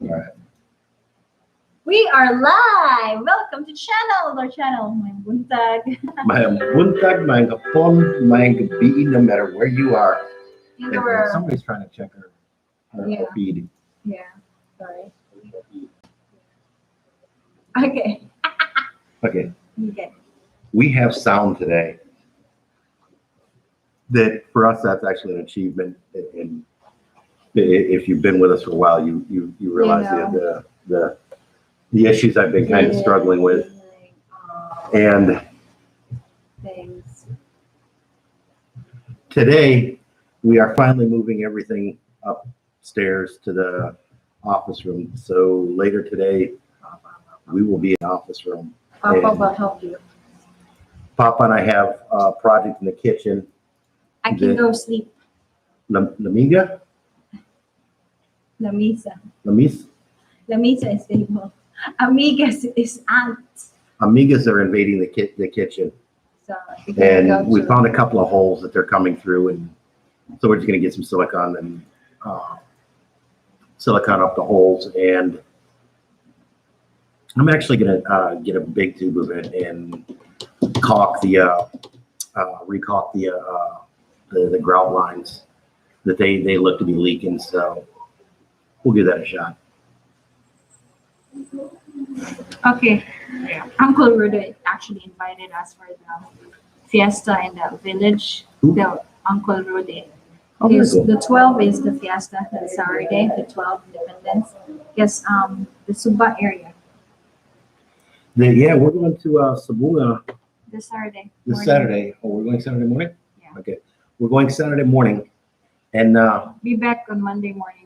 All right. We are live! Welcome to our channel. May buntag. Mayang buntag, mayang hapon, mayang gabi, no matter where you are. In And the world. somebody's trying to check her Yeah. feed. Yeah, sorry. Okay. Okay. Okay. We have sound today. That for us, that's actually an achievement. And if you've been with us for a while, you realize the issues I've been kind of struggling with. And Things. today, we are finally moving everything upstairs to the office room. So later today, we will be in office room. Papa And will help you. Papa and I have a project in the kitchen. I can go sleep. Lamiga? Lamisa. Lamis? Lamisa is table. Amigas is aunt. Amigas are invading the kitchen. So we can go And we to- found a couple of holes that they're coming through. And so we're just going to get some silicone and silicone up the holes. And I'm actually going to get a big tube of it and caulk recaulk the grout lines that they look to be leaking. So we'll give that a shot. Okay. Uncle Rudy actually invited us for the fiesta in the village. Who? The Uncle Rudy. Oh, very cool. The 12 is the fiesta, the Saturday, the 12 Independence. Yes, the Suba area. Yeah, we're going to Sabunga This Saturday. this morning. Saturday. Oh, we're going Saturday morning? Yeah. Okay. We're going Saturday morning. And Be back on Monday morning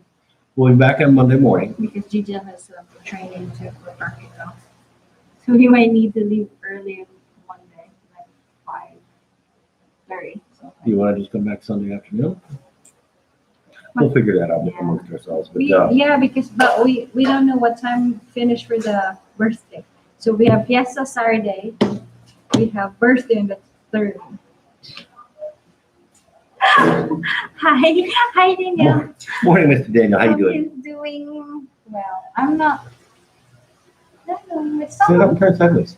we'll be back on Monday morning. because Gigi has training to Puerto Rico. So we might need to leave early Monday, like 5:30. So Do you want to just come back Sunday afternoon? We'll figure that out Yeah. amongst ourselves. But yeah, but we don't know what time finish for the birthday. So we have fiesta Saturday. We have birthday on the 3rd. Hi, Daniel. morning, Mr. Daniel. How you How doing? is doing well. I'm not. No, it's Stand up not. and turn sideways.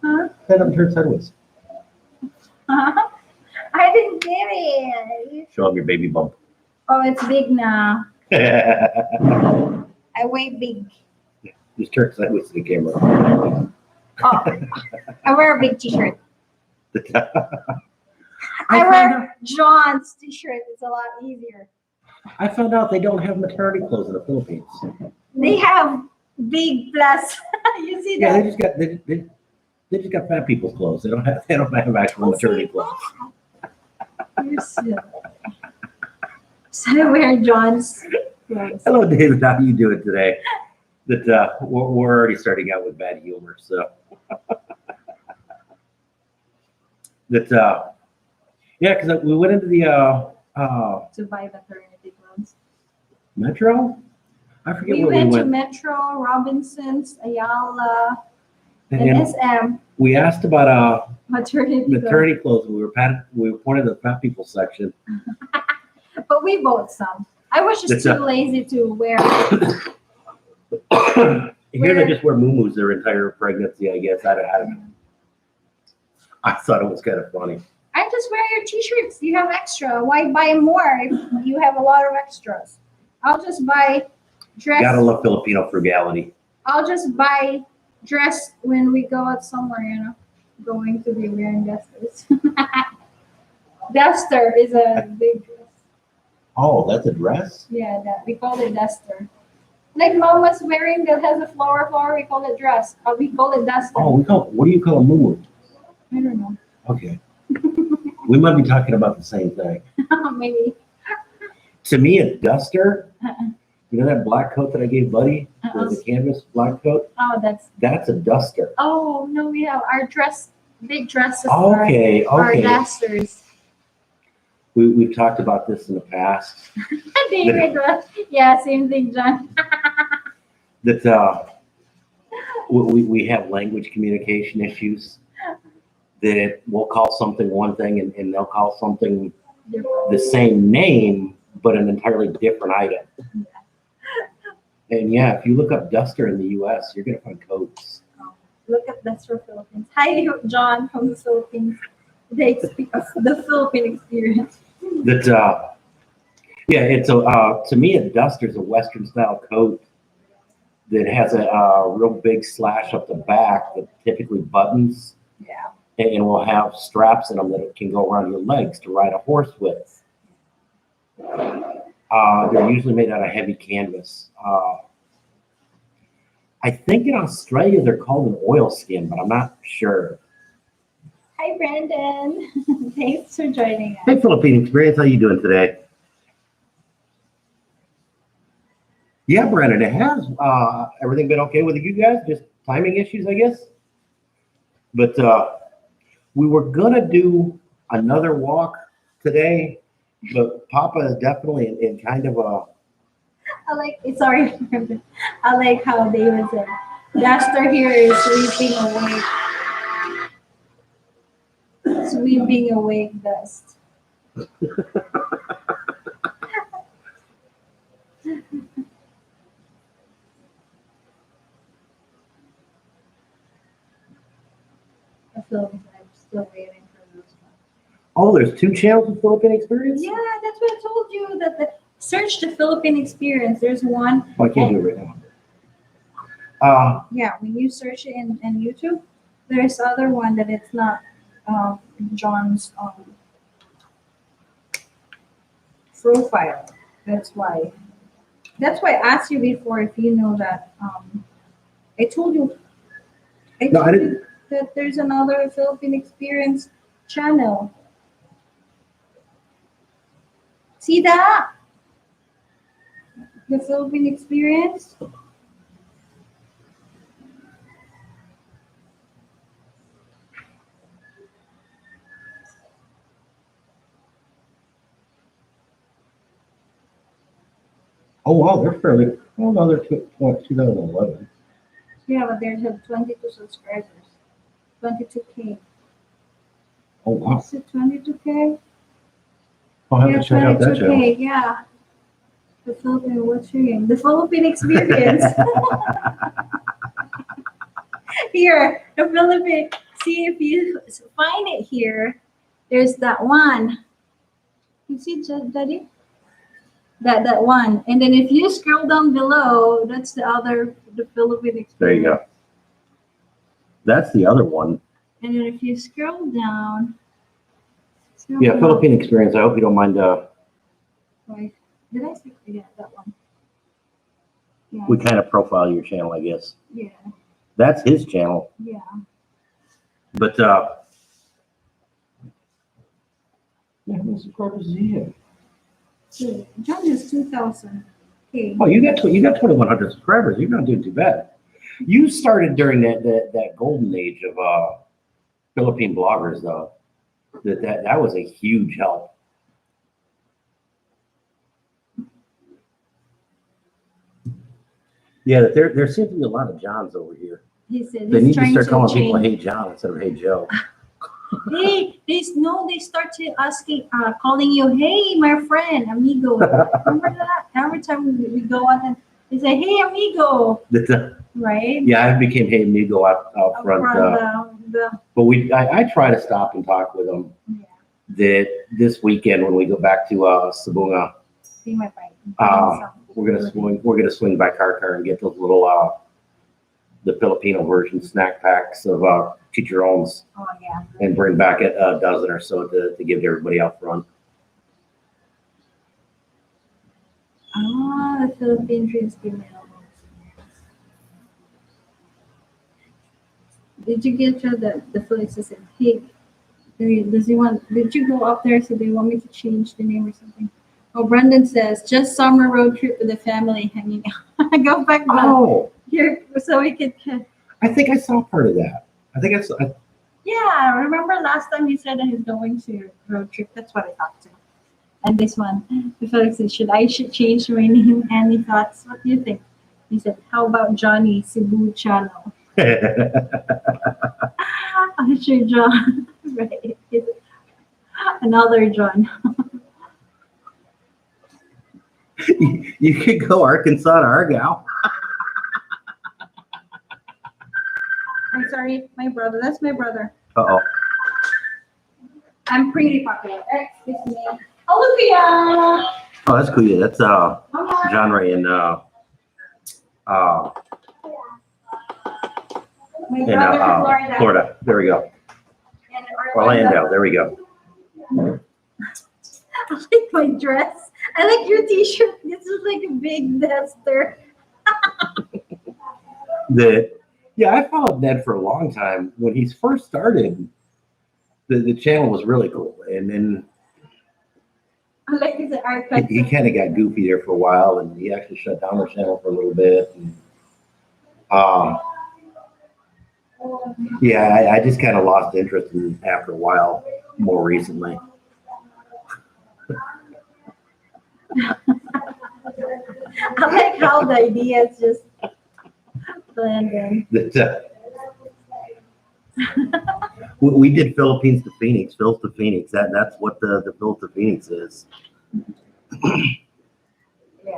Huh? Stand up and turn sideways. I didn't get it. Show them your baby bump. Oh, it's big now. I weigh big. Just turn sideways to the camera. Oh, I wear a big t-shirt. I found wear John's t-shirt. It's a lot easier. I found out they don't have maternity clothes in the Philippines. They have big plus. You see Yeah, that? they just got fat people's clothes. They don't have actual maternity clothes. You're silly. So I wear John's clothes. Hello, David. How you doing today? That we're already starting out with bad humor. So that yeah, because we went into the To buy maternity clothes. Metro. I forget We where went we to went. Metro, Robinsons, Ayala, and And SM. we asked about Maternity clothes. maternity clothes. We were pointed to the fat people section. But we bought some. I was just That's too a- lazy to wear. Here they just wear muumuus their entire pregnancy. I guess I don't know. I thought it was kind of funny. I just wear your t-shirts. You have extra. Why buy more if you have a lot of extras? I'll just buy dress. Gotta love Filipino frugality. I'll just buy dress when we go out somewhere, you know. Going to be wearing dusters. Duster is a big dress. Oh, that's a dress? Yeah, that we call it duster. Like mama's wearing that has a flower, we call it dress. We call it duster. Oh, what do you call a muumuu? I don't know. Okay. We might be talking about the same thing. Maybe. To me, a duster, you know that black coat that I gave Buddy? Uh-uh. The canvas black coat? Oh, That's a duster. oh no, we have our dress, big dresses. Okay, Are okay. dusters. We've talked about this in the past. David, yeah, same thing, John. That we have language communication issues. That we'll call something one thing and they'll call something the same name, but an entirely different item. And yeah, if you look up duster in the U.S., you're gonna find coats. Look at Duster Philippines. Hi, John from the Philippines. They speak of the Philippine experience. That yeah, it's a to me a duster's a Western style coat that has a real big slash up the back that typically buttons Yeah. and will have straps in them that can go around your legs to ride a horse with. They're usually made out of heavy canvas. I think in Australia they're called an oilskin, but I'm not sure. Hi, Brandon. Thanks for joining us. Hey, Philippine Experience, how you doing today? Yeah, Brandon, it has. Everything been okay with you guys? Just timing issues, I guess. But we were gonna do another walk today, but Papa is definitely in kind of a. I like, sorry, I like how David said, Duster here is sweeping awake. Sweeping awake dust. I'm still waiting for those ones. Oh, there's two channels of Philippine Experience. Yeah, that's what I told you. That search the Philippine Experience. There's one. Oh, I can't do it right now. Yeah, when you search it in YouTube, there's other one that it's not John's profile. That's why. That's why I asked you before if you know that. I told you. No, I told didn't. you that there's another Philippine Experience channel. See that? The Philippine Experience. Oh wow, they're fairly. Oh no, they're 2011. Yeah, but there's 22 subscribers. 22K. Oh wow, Is it 22K? I'll have Yeah, to check out that channel. 22K. Yeah. The Philippine, what's your name? The Philippine Experience. Here, the Philippine. See if you find it here. There's that one. You see, Daddy? That one. And then if you scroll down below, that's the other, the Philippine Experience. There you go. That's the other one. And then if you scroll down. Yeah, Philippine Experience. I hope you don't mind. Wait, did I say yeah, that one? Yeah. We kind of profile your channel, I guess. Yeah. That's his channel. Yeah. But yeah, how many subscribers does he have? So, John is 2,000. Okay. Oh, you got 2,100 subscribers. You're not doing too bad. You started during that golden age of Philippine bloggers, though. That was a huge help. Yeah, there seems to be a lot of Johns over here. He said They he's need to trying start calling change. people Hey John instead of Hey Joe. They start to asking, calling you, hey, my friend, amigo. Remember that? Every time we go out and they say, hey, amigo, right? Yeah, I became Hey Amigo out front. But I try to stop and talk with them. Yeah. That this weekend when we go back to Sabunga, See my bike. we're gonna swing by Car and get those little the Filipino version snack packs of chicharrones Oh yeah. and bring back a dozen or so to give to everybody out front. The Philippine Dreams email. Did you get to the Felix said, hey, did you go up there? So they want me to change the name or something? Oh, Brendan says, just summer road trip with the family hanging out. Go back here so we could. I think I saw part of that. I think I saw. Yeah, remember last time he said that he's going to road trip? That's what I thought too. And this one, the Felix said, should change my name? Any thoughts? What do you think? He said, how about Johnny Cebu Channel? I'm sure John, right? Another John. You could go Arkansas to Argyle. I'm sorry, my brother. That's my brother. Uh-oh. I'm pretty popular. Excuse me. Olivia. Oh, that's cool. Yeah, that's Mama. John Ray and My in brother from Florida. Florida. There we go. And Orlando. There we go. I like my dress. I like your t-shirt. This is like a big duster. Yeah, I followed Ned for a long time. When he first started, the channel was really cool, and then I like his archive. he kind of got goofy there for a while, and he actually shut down the channel for a little bit. And, yeah, I just kind of lost interest in after a while. More recently, I like how the ideas just blend in. that we did Philippines to Phoenix, Phil's to Phoenix. That's what the Phil to Phoenix is. Yeah.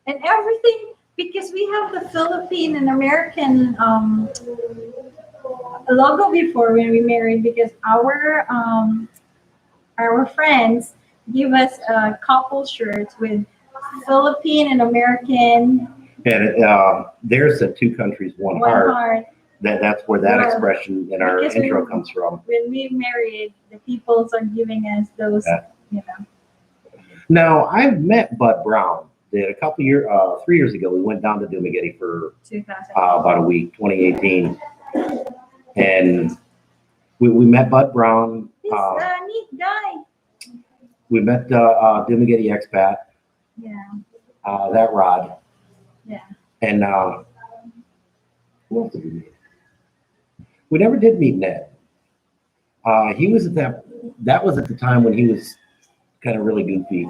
And everything, because we have the Philippine and American logo before when we married, because our friends give us couple shirts with Philippine and American. And there's the two countries, one heart. Heart. That's where that Well, expression in our because intro we- comes from. When we married, the peoples are giving us those, Yeah. you know. Now, I've met Bud Brown. That a couple 3 years ago, we went down to Dumaguete for 2000. about a week, 2018, and we met Bud Brown. He's a neat guy. We met Dumaguete expat, Yeah. that Rod, Yeah. and who else did we meet? We never did meet Ned. He was at that was at the time when he was kind of really goofy.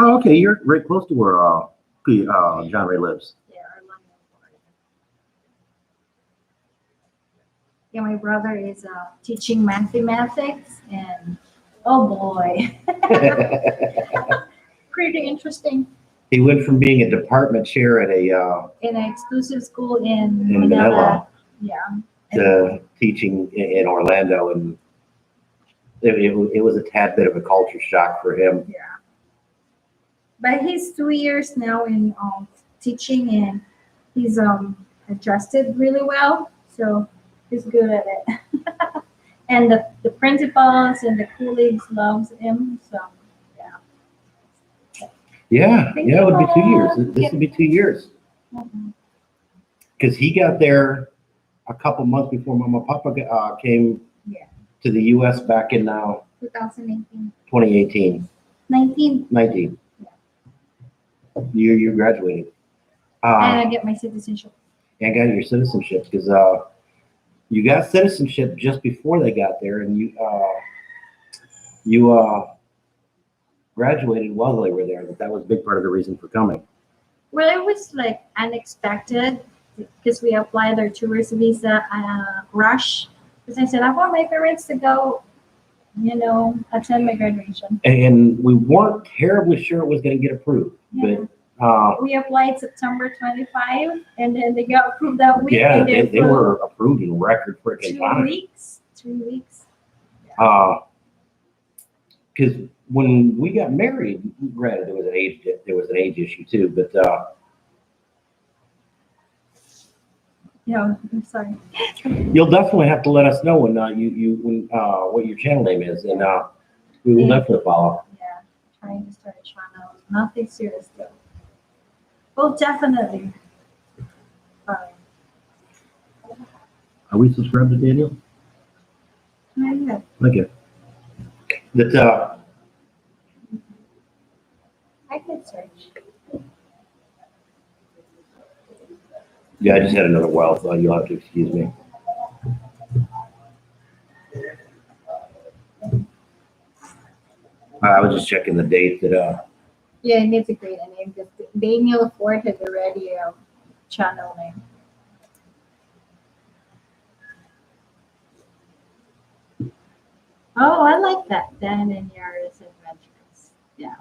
Oh, okay, you're right close to where John Ray lives. Yeah, Orlando, Florida. Yeah, my brother is teaching mathematics, and oh boy, pretty interesting. He went from being a department chair at a In an exclusive school in in Manila Yeah. to teaching in Orlando, and it was a tad bit of a culture shock for him. Yeah. But he's 2 years now in teaching, and he's adjusted really well, so he's good at it. And the principals and the colleagues loves him, so Yeah, Thank yeah, it would be 2 you. years. This would be 2 years mhm. because he got there a couple months before Mama Papa came Yeah. to the U.S. back in 2018, 2018, 19, 19. You graduated. and I get my citizenship. And got your citizenship because you got citizenship just before they got there, and you graduated while they were there. That was a big part of the reason for coming. Well, it was like unexpected because we applied our tourist visa rush. Because I said I want my parents to go, attend my graduation. And we weren't terribly sure it was going to get approved, Yeah. but We applied September 25, and then they got approved that week. yeah, and then they for were approved in record freaking 2 time. weeks. 3 weeks. Because when we got married, granted there was an age issue too, but Yeah, I'm sorry. you'll definitely have to let us know when what your channel name is, and we will Yeah. definitely follow. Yeah, trying to start a channel. Nothing serious though. Well, definitely. Are we subscribed to Daniel? Yeah. Okay. That I can search. yeah, I just had another wild thought. You'll have to excuse me. I was just checking the date that Yeah, and it's a great name. Daniel Ford has already channel name. Oh, I like that. Dan and Yara's Adventures. Yeah.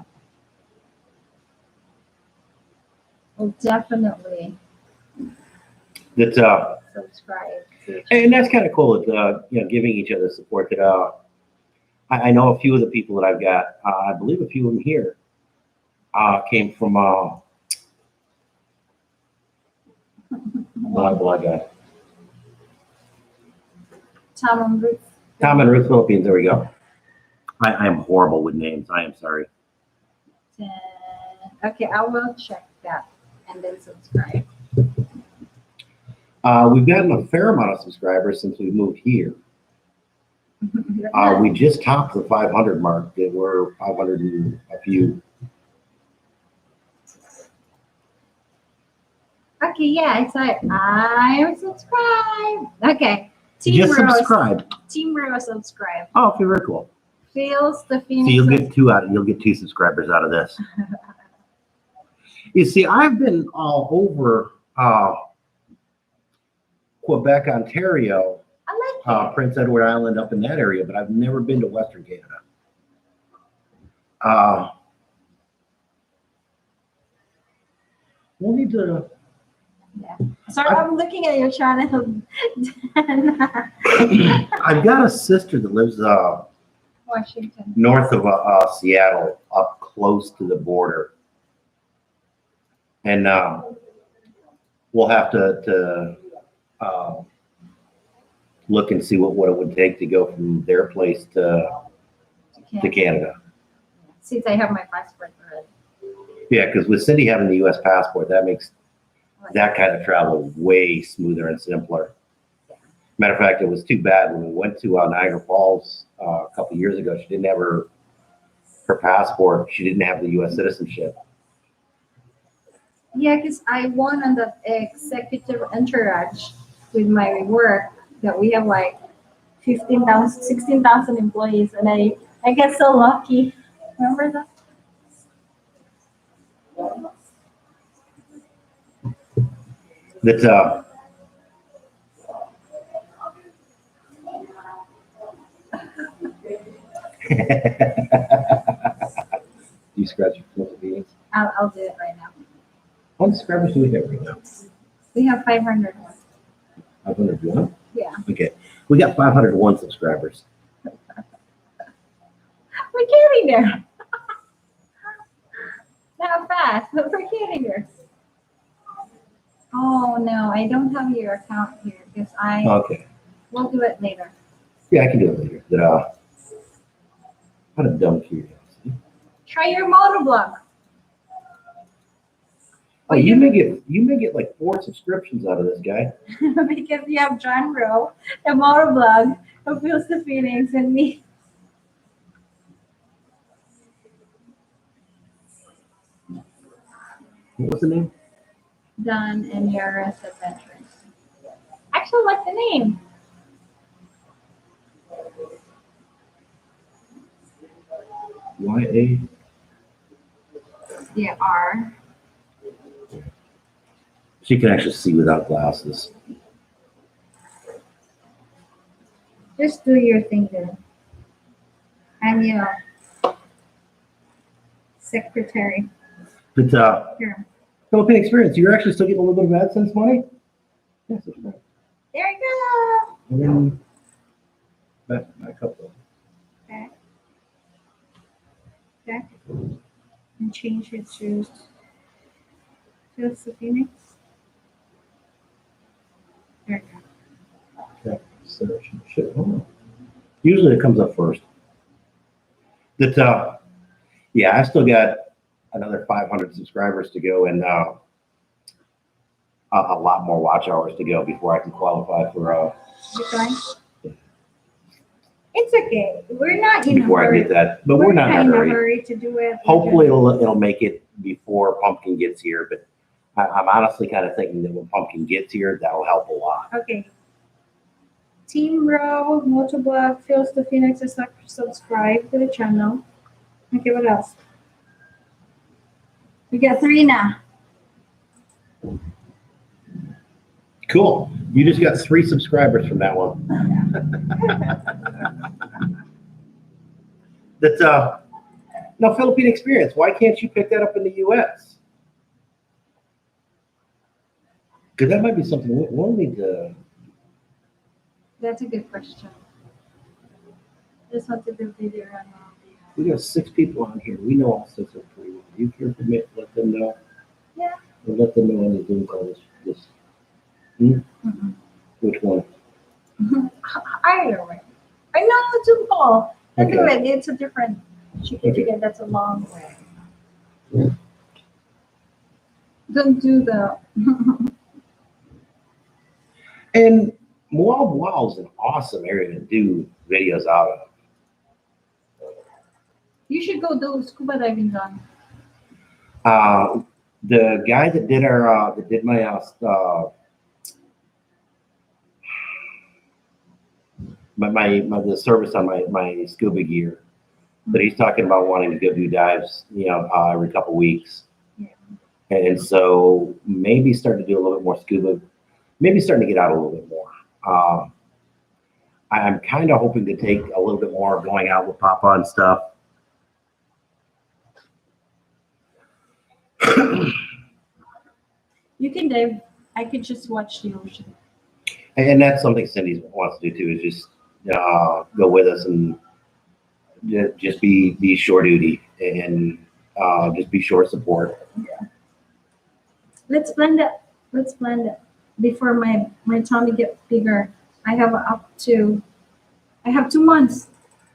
Well, definitely That subscribe. and that's kind of cool. Giving each other support. That I know a few of the people that I've got. I believe a few of them here came from blah guy. Tom and Ruth. Tom and Ruth Philippines. There we go. I am horrible with names. I am sorry. Okay, I will check that and then subscribe. We've gotten a fair amount of subscribers since we moved here. We just topped the 500 mark. We're 500 and a few. Okay, yeah, it's like I am subscribed. Okay, Just subscribe. Team Rose subscribe. Oh, okay, very cool. Feels the So Phoenix. you'll get 2 subscribers out of this. You see, I've been all over Quebec, Ontario, I like it. Prince Edward Island, up in that area, but I've never been to Western Canada. We'll need to. Sorry, I'm looking at your channel. I've got a sister that lives Washington. north of Seattle, up close to the border, and we'll have to look and see what it would take to go from their place to Canada. Since I have my passport already. Yeah, because with Cindy having the U.S. passport, that makes that kind of travel way smoother and simpler. Matter of fact, it was too bad when we went to Niagara Falls a couple of years ago. She didn't have her passport. She didn't have the U.S. citizenship. Yeah, because I won on the executive entourage with my work that we have like 15,000, 16,000 employees, and I get so lucky. Remember that? That you scratch your foot beans. I'll do it right now. How many subscribers do we have right now? We have 500. 501? Yeah. Okay. We got 501 subscribers. We're getting there. Not fast, but we're getting there. Oh no, I don't have your account here because Okay. we'll do it later. Yeah, I can do it later. That what a dumb curiosity. Try your motoblog. Oh, you may get like 4 subscriptions out of this guy. Because you have John Rowe, the motoblog who feels the feelings, and me. What was the name? Don and Yara's Adventures. Actually, what's the name? YA. Yeah, R. She can actually see without glasses. Just do your thing then. I'm your secretary. But Here. Philippine experience, you're actually still getting a little bit of AdSense money? Yes, that's right. There you go. And then back up. Back. Back. And change it to the Phoenix. There you go. Okay. Search. Shit, hold on. Usually it comes up first. That yeah, I still got another 500 subscribers to go and a lot more watch hours to go before I can qualify for You fine? It's okay. We're not in a before I hurry. get that. But we're not in a hurry. To do it. Hopefully it'll make it before Pumpkin gets here, but I'm honestly kind of thinking that when Pumpkin gets here, that'll help a lot. Okay. Team Row, Motoblog, Feels the Phoenix is not subscribed to the channel. Okay, what else? We got 3 now. Cool. You just got 3 subscribers from that one. That's now Philippine experience. Why can't you pick that up in the U.S.? Because that might be something we'll need to. That's a good question. Just want to do video on all the. We got 6 people on here. We know all 6 of them pretty well. You care to let them know? Yeah. Or let them know on the Zoom call this. Mm-hmm. Which one? Either way. I know it's a ball. Okay. Anyway, it's a different chicken Okay. chicken. That's a long way. Yeah. Don't do the. And Moab Wow is an awesome area to do videos out of. You should go do scuba diving, John. The guy that did our that did my the service on my scuba gear, but he's talking about wanting to go do dives, every couple weeks. Yeah. And so maybe start to do a little bit more scuba, maybe starting to get out a little bit more. I'm kind of hoping to take a little bit more going out with Papa and stuff. You can dive. I could just watch the ocean. And that's something Cindy wants to do too, is just go with us and just be shore duty and just be shore support. Yeah. Let's plan that. Let's plan that before my tummy gets bigger. I have 2 months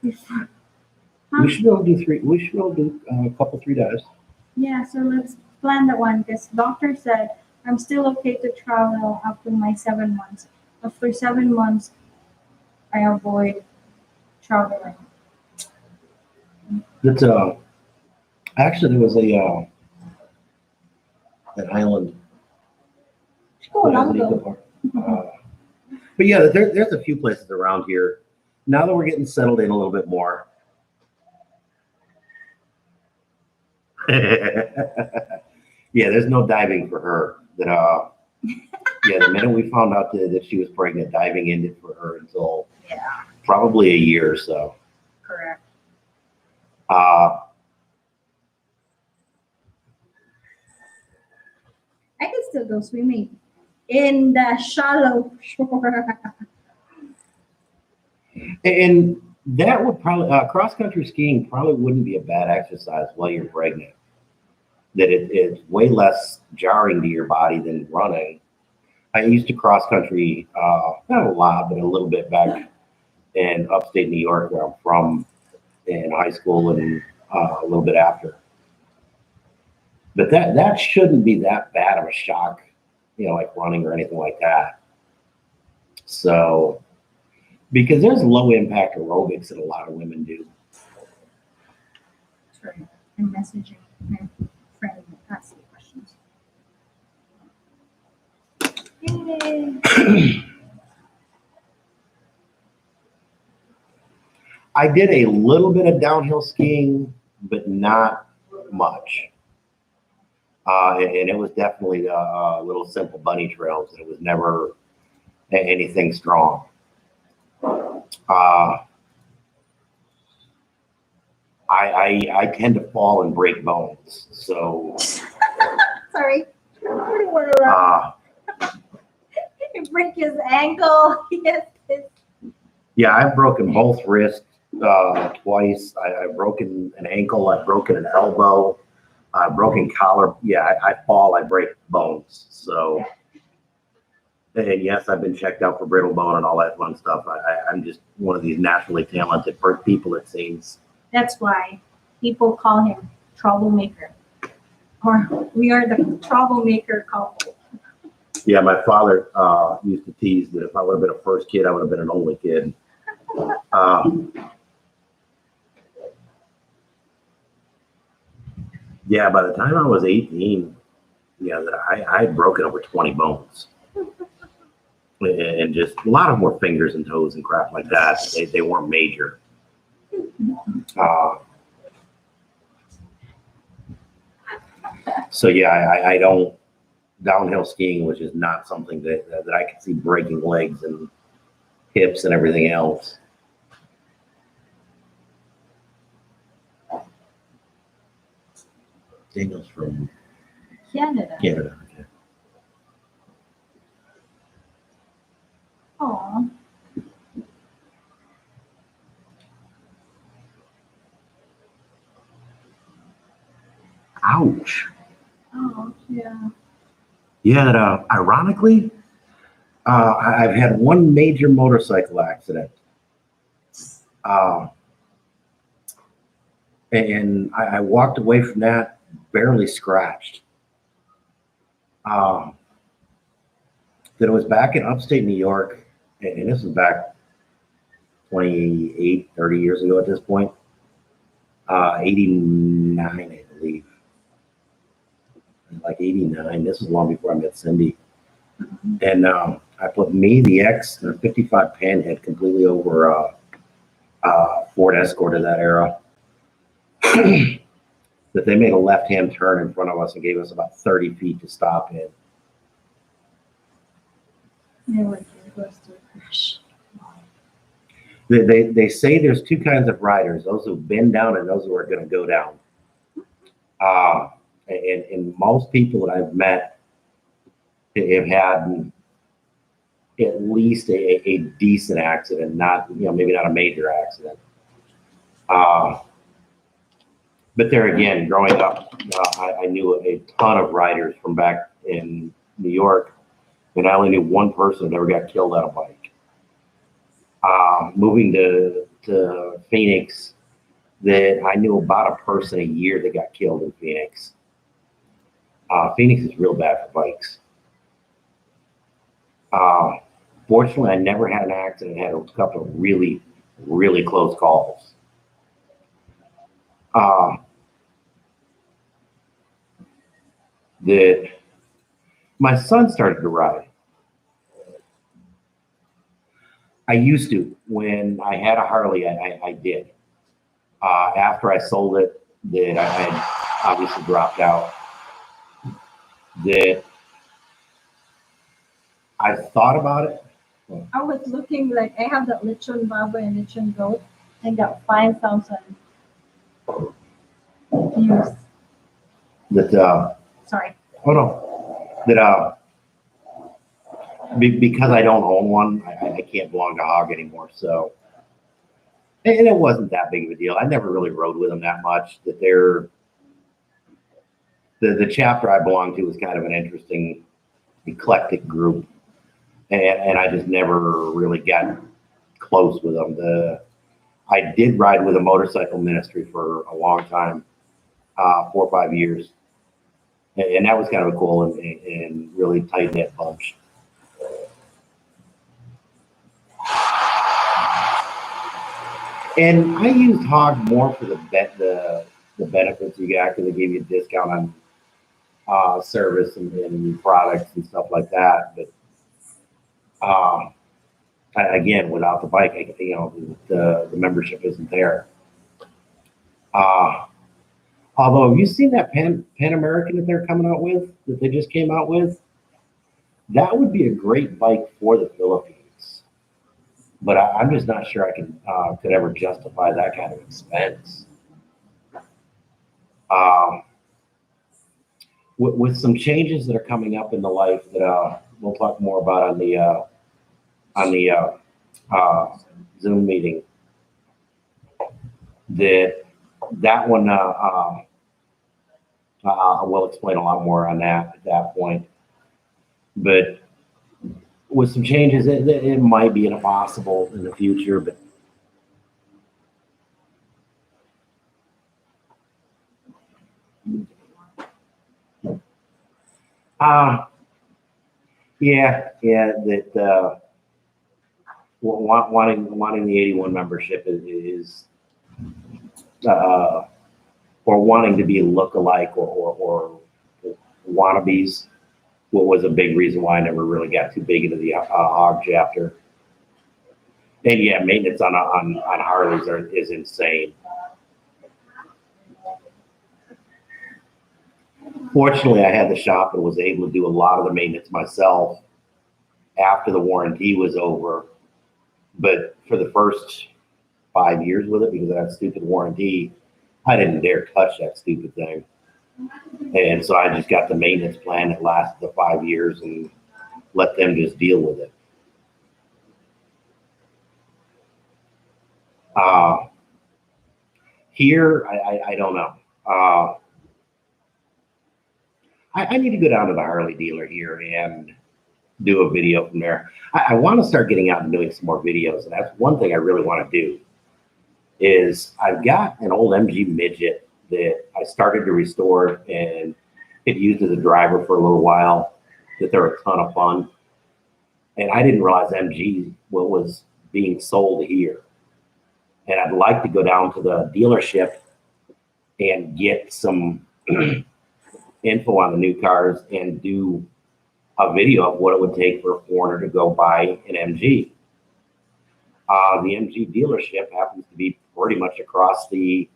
before. We should be able to do 3. We should be able to do a couple 3 dives. Yeah, so let's plan that one because doctor said I'm still okay to travel up to my 7 months. After 7 months, I avoid traveling. That's actually there was an island. Oh, long ago. But yeah, there's a few places around here. Now that we're getting settled in a little bit more. Yeah, there's no diving for her. The minute we found out that she was pregnant, diving ended for her until probably a year or so. Correct. I can still go swimming in the shallow shore. And that would probably cross country skiing probably wouldn't be a bad exercise while you're pregnant. That it's way less jarring to your body than running. I used to cross country, not a lot, but a little bit back in upstate New York, where I'm from, in high school and a little bit after. But that shouldn't be that bad of a shock, like running or anything like that. So, because there's low impact aerobics that a lot of women do. That's right. I'm messaging my friend asking questions. Yay. I did a little bit of downhill skiing, but not much. And it was definitely little simple bunny trails. It was never anything strong. I tend to fall and break bones. So sorry. You break his ankle. Yes. Yeah, I've broken both wrists twice. I've broken an ankle. I've broken an elbow. I've broken collar. Yeah, I fall. I break bones. So, and yes, I've been checked out for brittle bone and all that fun stuff. I'm just one of these naturally talented people, it seems. That's why people call him troublemaker. Or we are the troublemaker couple. Yeah, my father used to tease that if I would have been a first kid, I would have been an only kid. Yeah, by the time I was 18, that I had broken over 20 bones. And just a lot of them were fingers and toes and crap like that. They weren't major. So yeah, I don't downhill skiing, which is not something that I could see breaking legs and hips and everything else. Daniel's from Canada. Canada. Okay. Oh. Ouch. Oh, yeah. Yeah, ironically, I've had one major motorcycle accident. And I walked away from that barely scratched. That it was back in upstate New York, and this was back 28, 30 years ago at this point. 89, I believe. Like 89. This was long before I met Cindy. And I put me, the X, and a 55 Panhead completely over Ford Escort of that era. That they made a left-hand turn in front of us and gave us about 30 feet to stop in. They were close to a crash. They say there's two kinds of riders, those who've been down and those who are going to go down. And most people that I've met have had at least a decent accident, not, maybe not a major accident. But there again, growing up, I knew a ton of riders from back in New York, and I only knew one person that ever got killed on a bike. Moving to Phoenix, that I knew about a person a year that got killed in Phoenix. Phoenix is real bad for bikes. Fortunately, I never had an accident. I had a couple of really, really close calls. That my son started to ride. I used to. When I had a Harley, I did. After I sold it, that I had obviously dropped out. That I thought about it. I was looking like I have that lechon baba and lechon goat and got 5,000 views. That Sorry. oh no, that because I don't own one, I can't belong to Hog anymore. So, and it wasn't that big of a deal. I never really rode with them that much. That they're the chapter I belong to is kind of an interesting, eclectic group, and I just never really got close with them. I did ride with a motorcycle ministry for a long time, 4 or 5 years, and that was kind of a cool and really tight knit bunch. And I used Hog more for the benefits you got, because they gave you a discount on service and products and stuff like that. But again, without the bike, the membership isn't there. Although, have you seen that Pan American that they're coming out with, that they just came out with? That would be a great bike for the Philippines. But I'm just not sure I could ever justify that kind of expense. With some changes that are coming up in the life that we'll talk more about on the Zoom meeting, that one we'll explain a lot more on that at that point. But with some changes, it might be impossible in the future, but that wanting the 81 membership is or wanting to be look-alike or wannabes. What was a big reason why I never really got too big into the Hog chapter. And yeah, maintenance on Harleys is insane. Fortunately, I had the shop and was able to do a lot of the maintenance myself after the warranty was over. But for the first 5 years with it, because of that stupid warranty, I didn't dare touch that stupid thing. And so I just got the maintenance plan that lasted the 5 years and let them just deal with it. Here, I don't know. I need to go down to the Harley dealer here and do a video from there. I want to start getting out and doing some more videos, and that's one thing I really want to do. Is I've got an old MG midget that I started to restore and it used as a driver for a little while. That they're a ton of fun, and I didn't realize MG was being sold here. And I'd like to go down to the dealership and get some info on the new cars and do a video of what it would take for a foreigner to go buy an MG. The MG dealership happens to be pretty much across the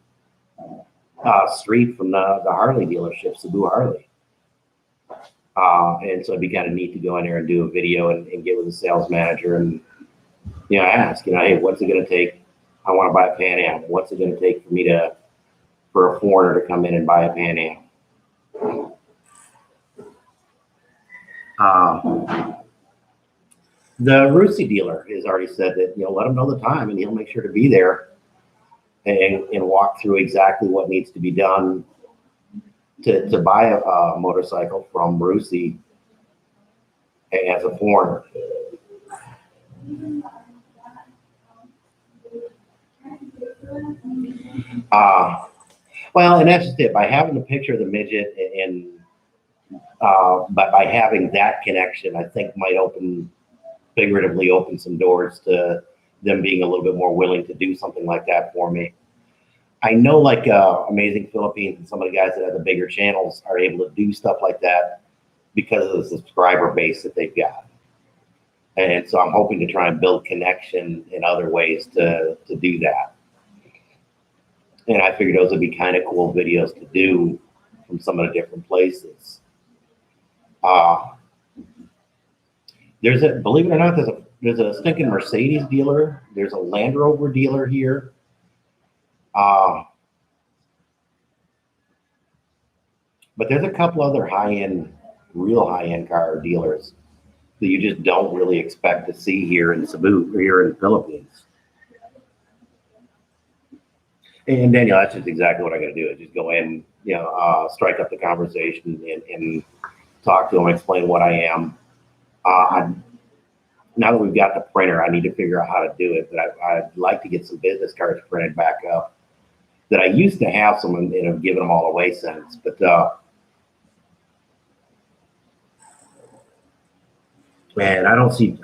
street from the Harley dealership, Cebu Harley. And so it'd be kind of neat to go in there and do a video and get with the sales manager and, ask, hey, what's it going to take? I want to buy a Pan Am. What's it going to take for a foreigner to come in and buy a Pan Am? The Rusi dealer has already said that, let him know the time and he'll make sure to be there and walk through exactly what needs to be done to buy a motorcycle from Rusi as a foreigner. Well, and that's just it. By having the picture of the midget and by having that connection, I think might figuratively open some doors to them being a little bit more willing to do something like that for me. I know like Amazing Philippines and some of the guys that have the bigger channels are able to do stuff like that because of the subscriber base that they've got. And so I'm hoping to try and build connection in other ways to do that. And I figured those would be kind of cool videos to do from some of the different places. Believe it or not, there's a stinking Mercedes dealer. There's a Land Rover dealer here. But there's a couple other real high-end car dealers that you just don't really expect to see here in Cebu or here in the Philippines. And Daniel, that's just exactly what I got to do. Is just go in, strike up the conversation and talk to them, explain what I am. Now that we've got the printer, I need to figure out how to do it. But I'd like to get some business cards printed back up. That I used to have some and have given them all away since. But man, I don't see.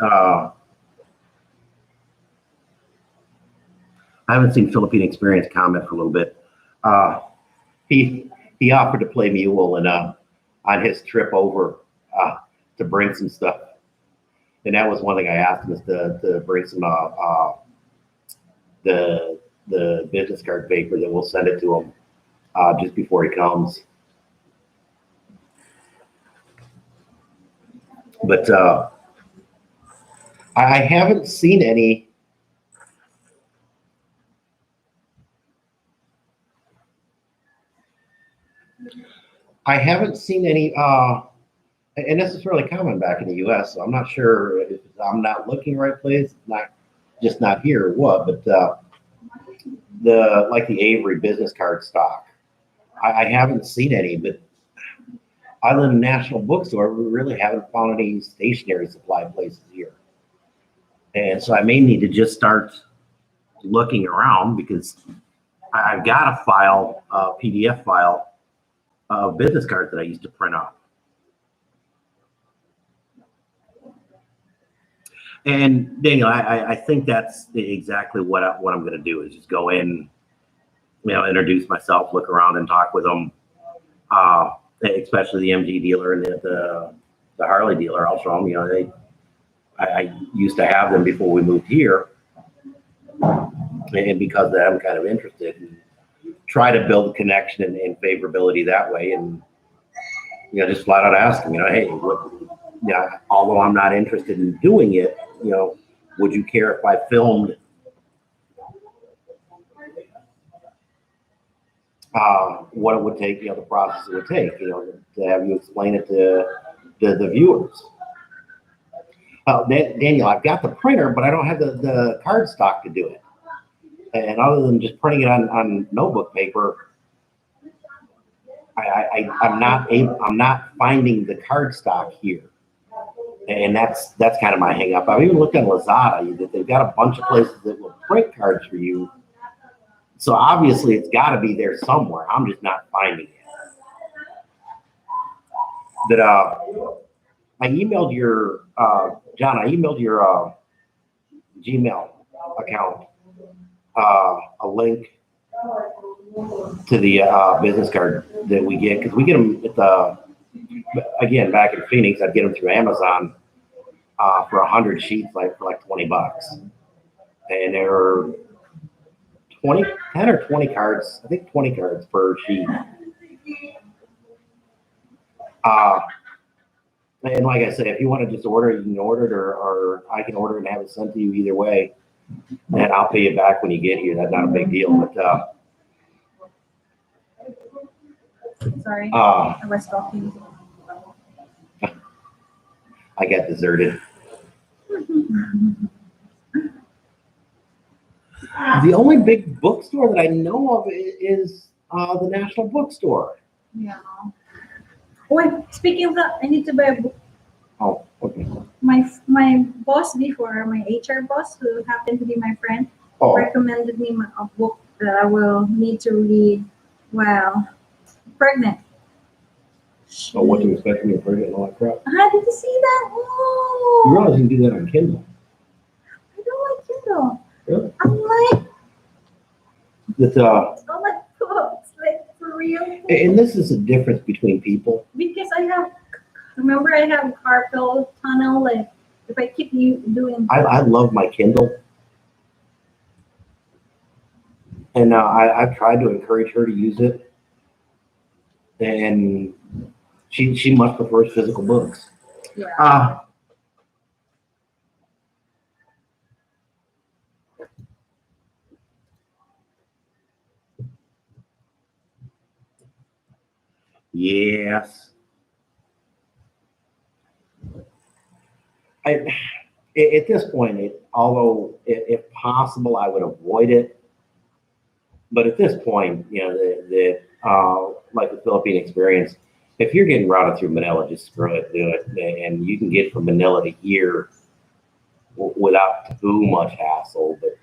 I haven't seen Philippine Experience comment for a little bit. He offered to play mule and on his trip over to bring some stuff, and that was one thing I asked him is to bring some the business card paper that we'll send it to him just before he comes. But I haven't seen any. And this is really common back in the U.S., so I'm not sure if I'm not looking right place, not here or what, but the Avery business card stock, I haven't seen any, but other than National Bookstore, we really haven't found any stationery supply places here. And so I may need to just start looking around because I've got a PDF file of business cards that I used to print off. And Daniel, I think that's exactly what I'm going to do is just go in, introduce myself, look around and talk with them, especially the MG dealer and the Harley dealer. I'll show them, I used to have them before we moved here. And because of that, I'm kind of interested and try to build a connection and favorability that way. And just flat out ask them, hey, what, although I'm not interested in doing it, would you care if I filmed what it would take, the process it would take, to have you explain it to the viewers. Daniel, I've got the printer, but I don't have the card stock to do it. And other than just printing it on notebook paper, I'm not finding the card stock here. And that's kind of my hang up. I've even looked on Lazada that they've got a bunch of places that will print cards for you. So obviously it's got to be there somewhere. I'm just not finding it. That I emailed your John. I emailed your Gmail account a link to the business card that we get, because we get them at the, again, back in Phoenix, I'd get them through Amazon for 100 sheets, for like $20, and there are 10 or 20 cards. I think 20 cards per sheet. And like I said, if you want to just order it, you can order it, or I can order it and have it sent to you either way, and I'll pay you back when you get here. That's not a big deal. But Sorry, I was talking. I got deserted. The only big bookstore that I know of is the National Bookstore. Yeah. Wait, speaking of that, I need to buy a book. Oh, okay. My boss before, my HR boss, who happened to be my friend, recommended me a book that I will need to read while pregnant. Oh, what to expect when you're pregnant and all that crap? Did you see that? Oh. You realize you can do that on Kindle. I don't like Kindle. Really? I'm like, That, I don't like books, like for real. and this is the difference between people. Because I have carpal tunnel, like if I keep doing. I love my Kindle. And I've tried to encourage her to use it. And she much prefers physical books. Yeah. Yes. At this point, although if possible, I would avoid it. But at this point, like the Philippine experience, if you're getting routed through Manila, just screw it, do it. And you can get from Manila to here without too much hassle. But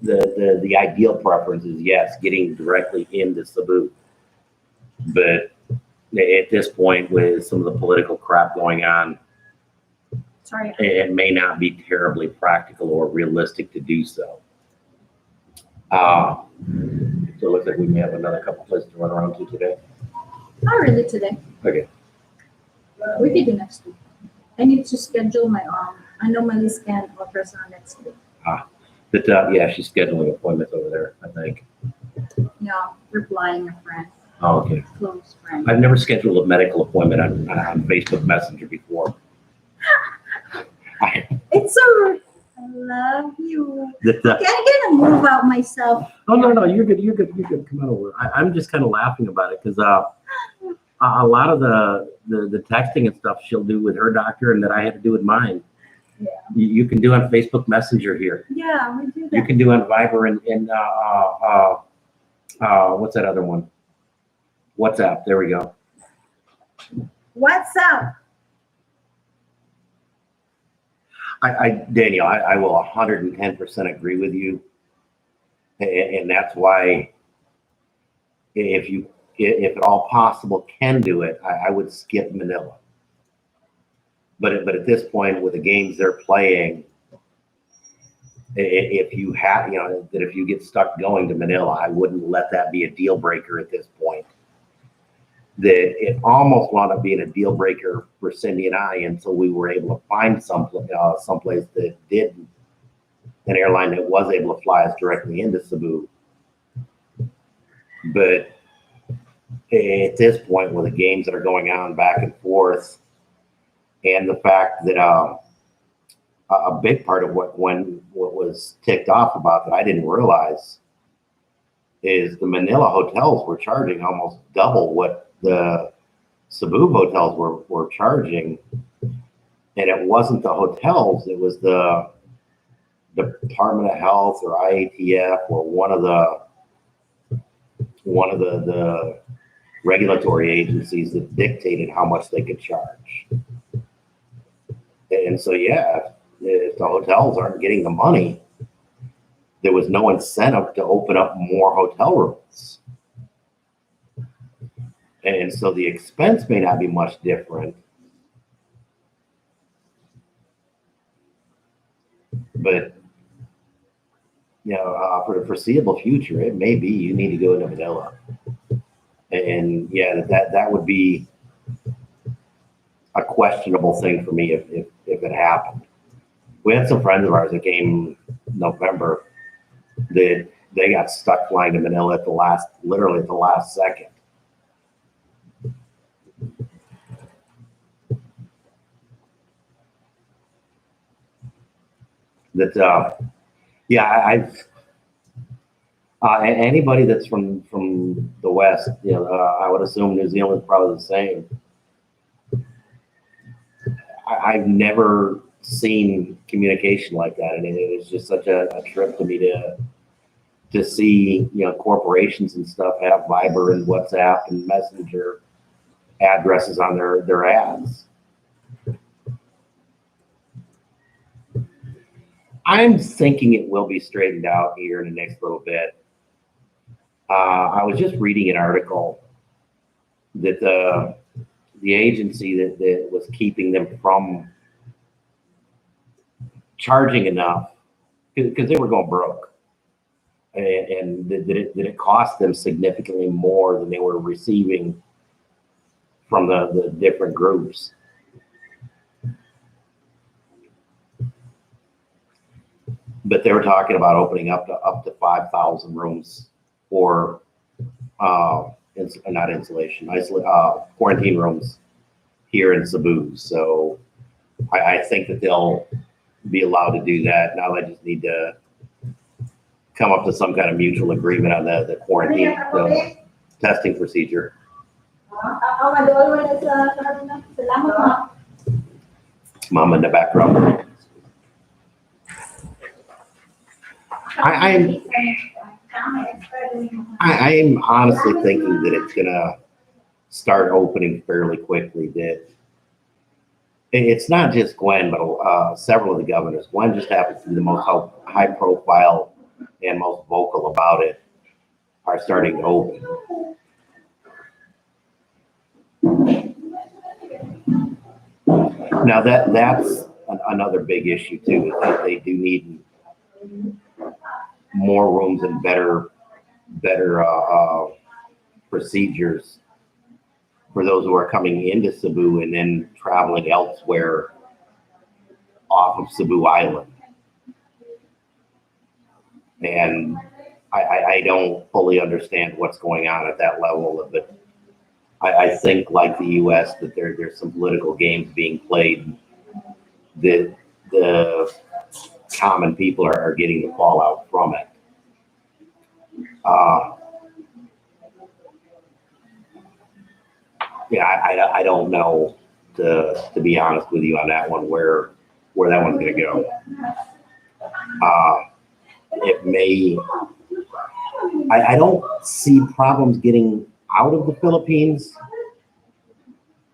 the ideal preference is, yes, getting directly into Cebu. But at this point, with some of the political crap going on, Sorry. it may not be terribly practical or realistic to do so. So it looks like we may have another couple places to run around to today. Not really today. Okay. We could do next week. I need to schedule my anomaly scan ultrasound next week. Yeah, she's scheduling appointments over there, I think. Yeah, replying a friend. Oh, okay. Close friend. I've never scheduled a medical appointment on Facebook Messenger before. It's so rude. I love you. I'm gonna move out myself. Oh, no, you're good. You're good. Come on over. I'm just kind of laughing about it because a lot of the texting and stuff she'll do with her doctor and that I had to do with mine. Yeah. You can do on Facebook Messenger here. Yeah, we do that. You can do on Viber and what's that other one? WhatsApp. There we go. What's up? Daniel, I will 110% agree with you. And that's why if at all possible can do it, I would skip Manila. But at this point, with the games they're playing, if you have, that if you get stuck going to Manila, I wouldn't let that be a deal breaker at this point. That it almost wound up being a deal breaker for Cindy and I until we were able to find someplace that did, an airline that was able to fly us directly into Cebu. But at this point, with the games that are going on back and forth, and the fact that a big part of what was ticked off about that I didn't realize is the Manila hotels were charging almost double what the Cebu hotels were charging, and it wasn't the hotels; it was the Department of Health or IATF or one of the regulatory agencies that dictated how much they could charge. And so, yeah, if the hotels aren't getting the money, there was no incentive to open up more hotel rooms. And so the expense may not be much different, but for the foreseeable future, it may be you need to go into Manila. And yeah, that would be a questionable thing for me if it happened. We had some friends of ours that came November that they got stuck flying to Manila literally at the last second. That anybody that's from the West, I would assume New Zealand's probably the same. I've never seen communication like that, and it was just such a trip to me to see corporations and stuff have Viber and WhatsApp and Messenger addresses on their ads. I'm thinking it will be straightened out here in the next little bit. I was just reading an article that the agency that was keeping them from charging enough because they were going broke, and that it cost them significantly more than they were receiving from the different groups. But they were talking about opening up to 5,000 rooms or not insulation, quarantine rooms here in Cebu. So I think that they'll be allowed to do that. Now they just need to come up to some kind of mutual agreement on the quarantine testing procedure. Mom in the background. I'm honestly thinking that it's gonna start opening fairly quickly. That it's not just Gwen, but several of the governors. Gwen just happens to be the most high profile and most vocal about it, are starting to open. Now that's another big issue too, is that they do need more rooms and better procedures for those who are coming into Cebu and then traveling elsewhere off of Cebu Island. And I don't fully understand what's going on at that level, but I think, like the U.S., that there's some political games being played that the common people are getting the fallout from it. I don't know, to be honest with you on that one, where that one's going to go. It may. I don't see problems getting out of the Philippines.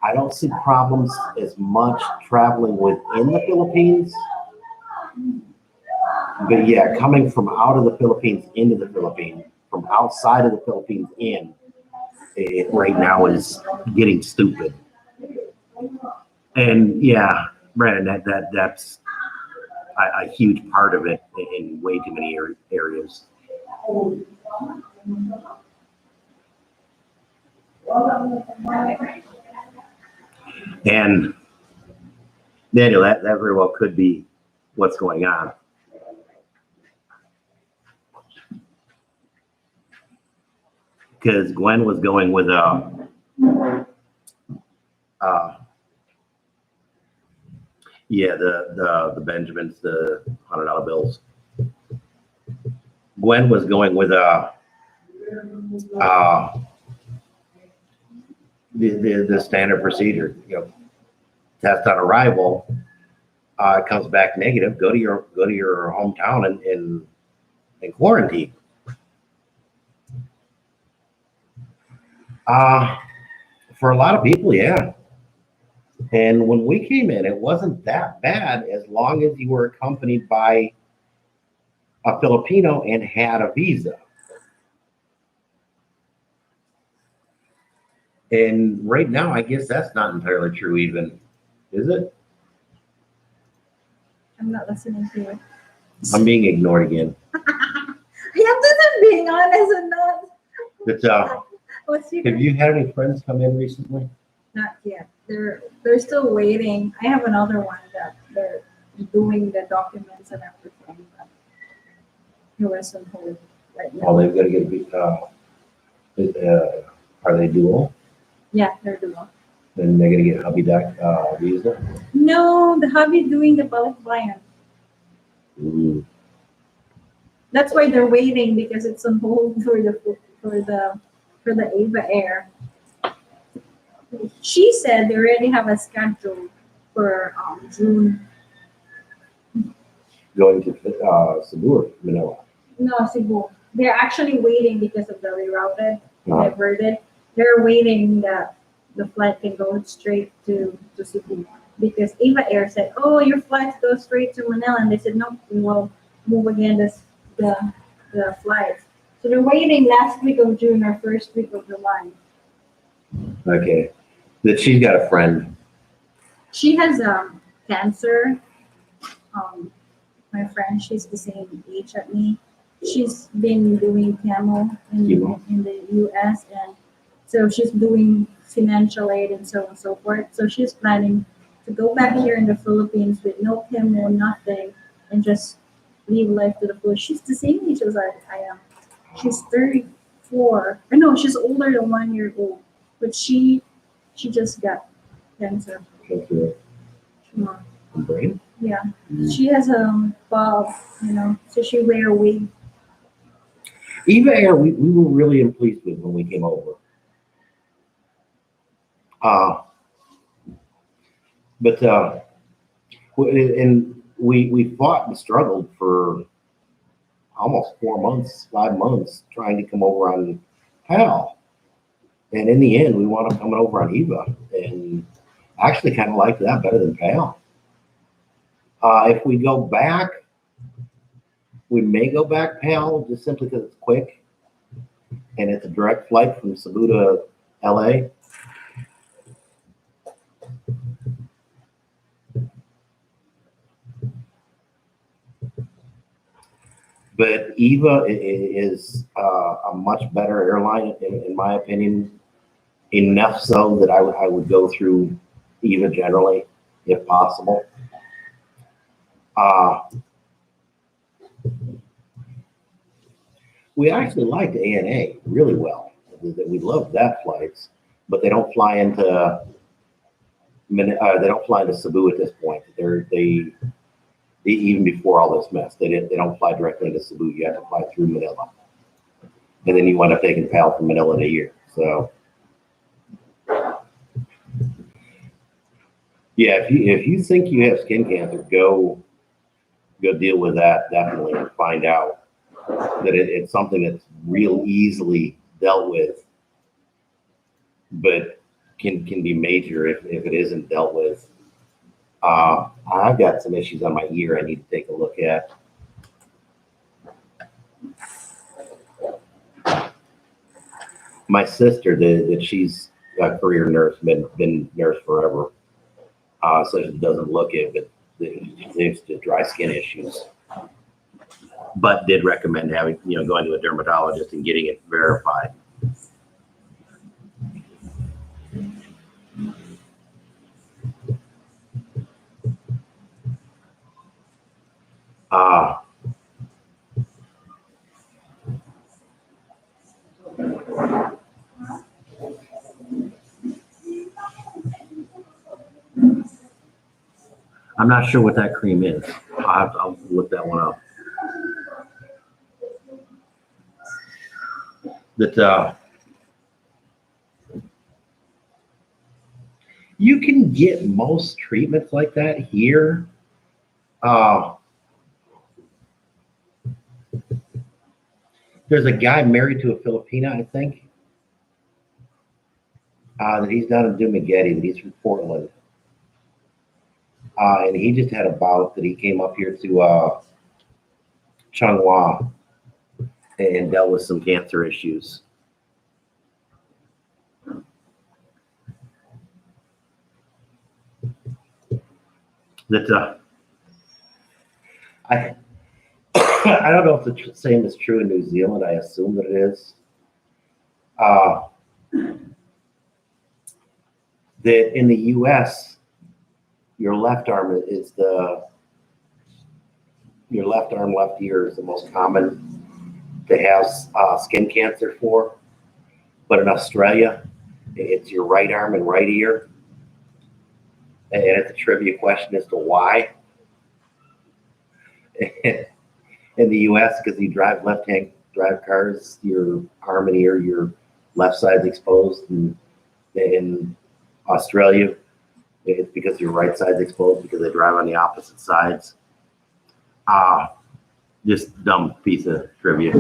I don't see problems as much traveling within the Philippines. But yeah, coming from out of the Philippines into the Philippines, from outside of the Philippines in, it right now is getting stupid. And yeah, Brandon, that's a huge part of it in way too many areas. And Daniel, that very well could be what's going on. because Gwen was going with yeah, the Benjamins, the $100 bills. Gwen was going with the standard procedure. You know, test on arrival, it comes back negative. Go to your hometown and quarantine. For a lot of people, yeah. And when we came in, it wasn't that bad as long as you were accompanied by a Filipino and had a visa. And right now, I guess that's not entirely true even, is it? I'm not listening to you. I'm being ignored again. Yeah, this is being honest and not. But What's your have you had any friends come in recently? Not yet. They're still waiting. I have another one that they're doing the documents and everything. But he was on hold right Oh, now. they've got to get a are they dual? Yeah, they're doing. Then they're going to get hubby doc visa? No, the hubby doing the balikbayan. Ooh. That's why they're waiting because it's on hold for the Ava Air. She said they already have a schedule for June. Going to Cebu or Manila? No, Cebu. They're actually waiting because of the rerouted, Uh-huh. diverted. They're waiting that the flight can go straight to Cebu because Ava Air said, "Oh, your flights go straight to Manila," and they said, "No, we will move again the flights." So they're waiting last week of June or first week of July. Okay. That she's got a friend. She has cancer. My friend, she's the same age as me. She's been doing chemo Chemo. in the US, and so she's doing financial aid and so on and so forth. So she's planning to go back here in the Philippines with no chemo, nothing, and just live life to the fullest. She's the same age as I am. She's 34. Or no, she's older than 1 year old. But she just got cancer. Cancer Tumor. and brain. Yeah. She has a bob, so she wear a wig. Eva Air, we were really pleased with when we came over. But and we fought and struggled for almost 4 months, 5 months trying to come over on PAL. And in the end, we wound up coming over on Eva, and I actually kind of liked that better than PAL. If we go back, we may go back PAL just simply because it's quick and it's a direct flight from Cebu to LA. But Eva is a much better airline, in my opinion, enough so that I would go through Eva generally, if possible. We actually liked ANA really well. We loved that flights, but they don't fly into they don't fly into Cebu at this point. They even before all this mess, they don't fly directly into Cebu. You have to fly through Manila, and then you wind up taking PAL from Manila to here. So, yeah, if you think you have skin cancer, go deal with that definitely and find out that it's something that's real easily dealt with, but can be major if it isn't dealt with. I've got some issues on my ear I need to take a look at. My sister, that she's a career nurse, been nurse forever, so she doesn't look it, but there's just dry skin issues. But did recommend having, going to a dermatologist and getting it verified. I'm not sure what that cream is. I'll look that one up. That you can get most treatments like that here. There's a guy married to a Filipina, I think. That he's down in Dumaguete, that he's from Portland. And he just had a bout that he came up here to Changhua and dealt with some cancer issues. That I I don't know if the same is true in New Zealand. I assume that it is. That in the U.S., your left arm, left ear is the most common to have skin cancer for. But in Australia, it's your right arm and right ear. And it's a trivia question as to why. In the U.S., because you drive cars, your arm and ear, your left side's exposed. And in Australia, it's because your right side's exposed because they drive on the opposite sides. Just dumb piece of trivia.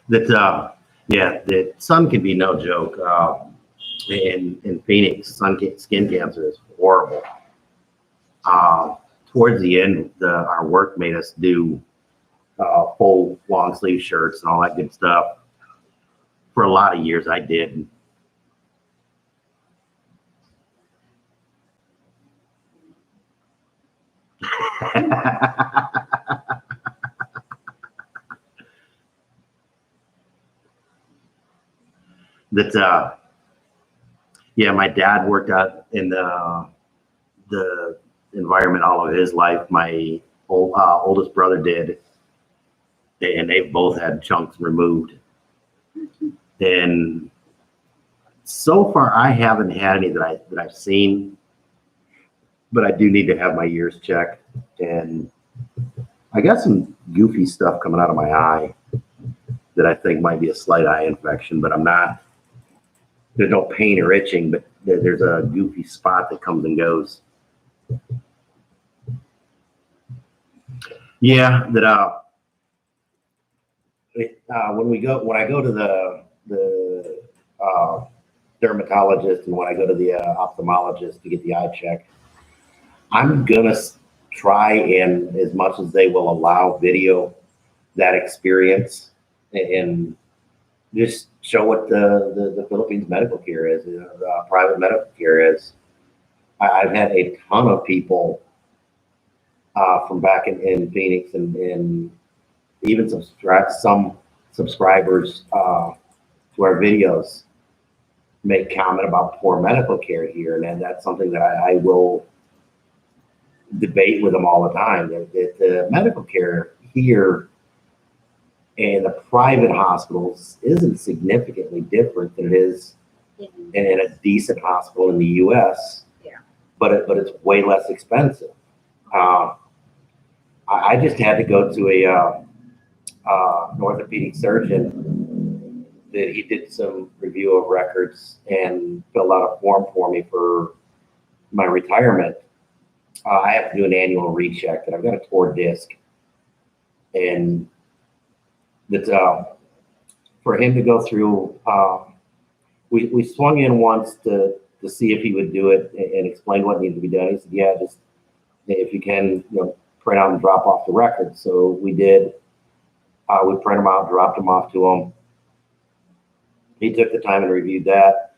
The sun can be no joke. In Phoenix, skin cancer is horrible. Towards the end, our work made us do full long sleeve shirts and all that good stuff. For a lot of years, I did. My dad worked out in the environment all of his life. My oldest brother did, and they've both had chunks removed. And so far, I haven't had any that I've seen, but I do need to have my ears checked. And I got some goofy stuff coming out of my eye that I think might be a slight eye infection, but I'm not. There's no pain or itching, but there's a goofy spot that comes and goes. Yeah, when I go to the dermatologist and when I go to the ophthalmologist to get the eye check, I'm gonna try and as much as they will allow video that experience and just show what the Philippines medical care is, private medical care is. I've had a ton of people from back in Phoenix and even some subscribers to our videos make comment about poor medical care here, and that's something that I will debate with them all the time. That the medical care here and the private hospitals isn't significantly different than it is in a decent hospital in the U.S. Yeah. But it's way less expensive. I just had to go to an orthopedic surgeon that he did some review of records and filled out a form for me for my retirement. I have to do an annual recheck that I've got a torn disc, and that for him to go through. We swung in once to see if he would do it and explain what needed to be done. He said, "Yeah, just if you can, print out and drop off the records." So we did. We print them out, dropped them off to him. He took the time and reviewed that.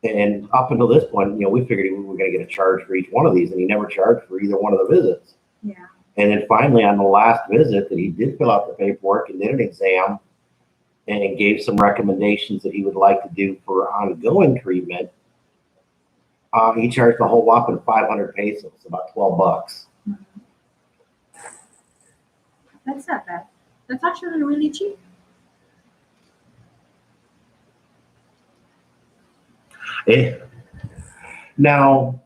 And up until this point, we figured we were going to get a charge for each one of these, and he never charged for either one of the visits. Yeah. And then finally, on the last visit, that he did fill out the paperwork and did an exam and gave some recommendations that he would like to do for ongoing treatment. He charged a whole whopping 500 pesos, about $12. That's not bad. That's actually really cheap. Now,